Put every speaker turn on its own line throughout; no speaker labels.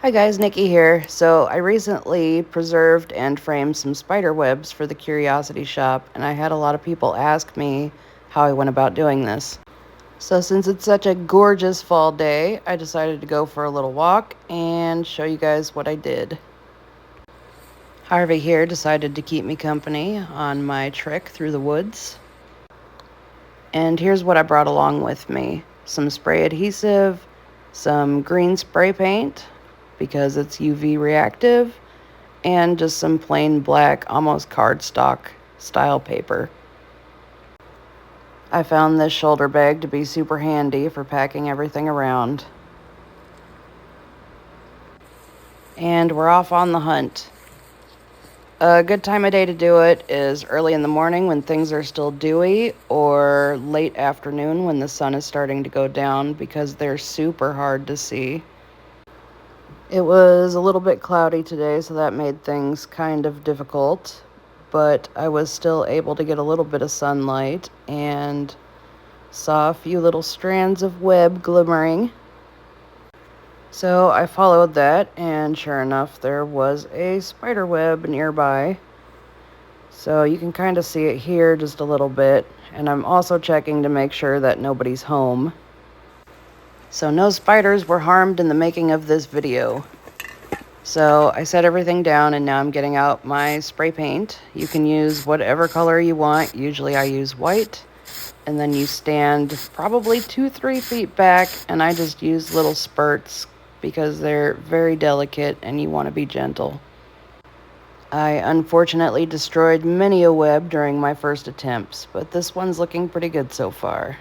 Hi guys, Nikki here. So I recently preserved and framed some spider webs for the Curiosity Shop, and I had a lot of people ask me how I went about doing this. So since it's such a gorgeous fall day, I decided to go for a little walk and show you guys what I did. Harvey here decided to keep me company on my trek through the woods. And here's what I brought along with me. Some spray adhesive, some green spray paint, because it's UV reactive, and just some plain black, almost cardstock style paper. I found this shoulder bag to be super handy for packing everything around. And we're off on the hunt. A good time of day to do it is early in the morning when things are still dewy, or late afternoon when the sun is starting to go down, because they're super hard to see. It was a little bit cloudy today, so that made things kind of difficult, but I was still able to get a little bit of sunlight and saw a few little strands of web glimmering. So I followed that, and sure enough, there was a spider web nearby. So you can kind of see it here just a little bit, and I'm also checking to make sure that nobody's home. So no spiders were harmed in the making of this video. So I set everything down, and now I'm getting out my spray paint. You can use whatever color you want. Usually I use white. And then you stand probably 2-3 feet back, and I just use little spurts because they're very delicate and you want to be gentle. I unfortunately destroyed many a web during my first attempts, but this one's looking pretty good so far.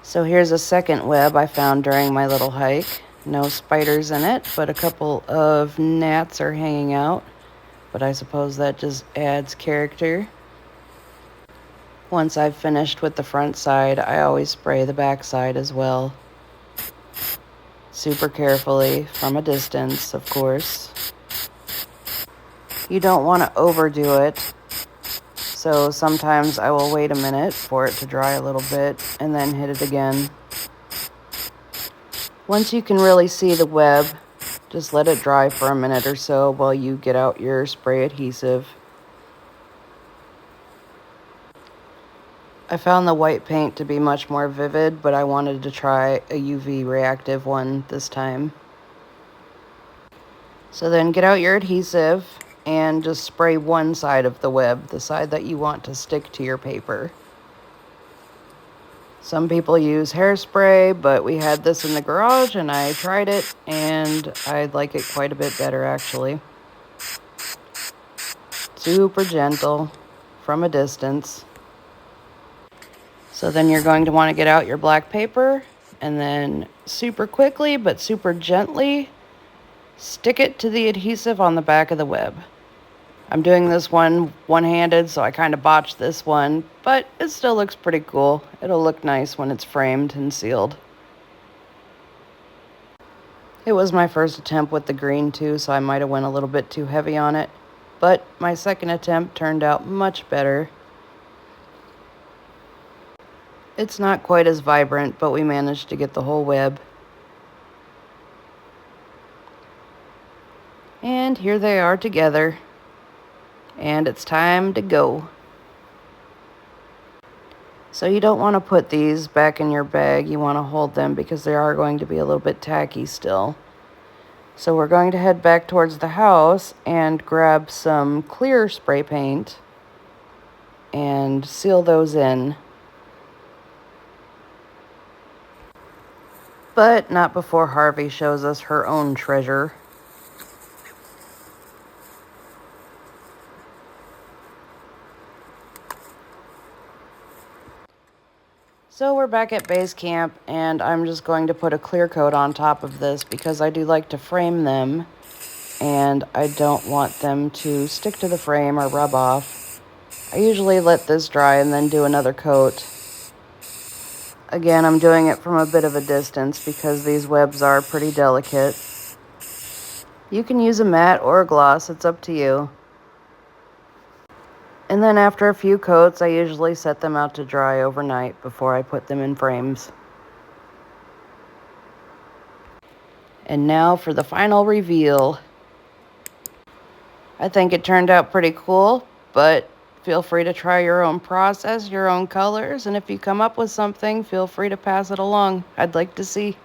So here's a second web I found during my little hike. No spiders in it, but a couple of gnats are hanging out. But I suppose that just adds character. Once I've finished with the front side, I always spray the back side as well. Super carefully, from a distance, of course. You don't want to overdo it, so sometimes I will wait a minute for it to dry a little bit and then hit it again. Once you can really see the web, just let it dry for a minute or so while you get out your spray adhesive. I found the white paint to be much more vivid, but I wanted to try a UV reactive one this time. So then get out your adhesive and just spray one side of the web, the side that you want to stick to your paper. Some people use hairspray, but we had this in the garage and I tried it, and I like it quite a bit better actually. Super gentle from a distance. So then you're going to want to get out your black paper and then super quickly but super gently stick it to the adhesive on the back of the web. I'm doing this one-handed, so I kind of botched this one, but it still looks pretty cool. It'll look nice when it's framed and sealed. It was my first attempt with the green too, so I might have went a little bit too heavy on it, but my second attempt turned out much better. It's not quite as vibrant, but we managed to get the whole web. And here they are together. And it's time to go. So you don't want to put these back in your bag. You want to hold them because they are going to be a little bit tacky still. So we're going to head back towards the house and grab some clear spray paint and seal those in. But not before Harvey shows us her own treasure. So we're back at base camp, and I'm just going to put a clear coat on top of this because I do like to frame them, and I don't want them to stick to the frame or rub off. I usually let this dry and then do another coat. Again, I'm doing it from a bit of a distance because these webs are pretty delicate. You can use a matte or a gloss, it's up to you. And then after a few coats, I usually set them out to dry overnight before I put them in frames. And now for the final reveal. I think it turned out pretty cool, but feel free to try your own process, your own colors, and if you come up with something, feel free to pass it along. I'd like to see.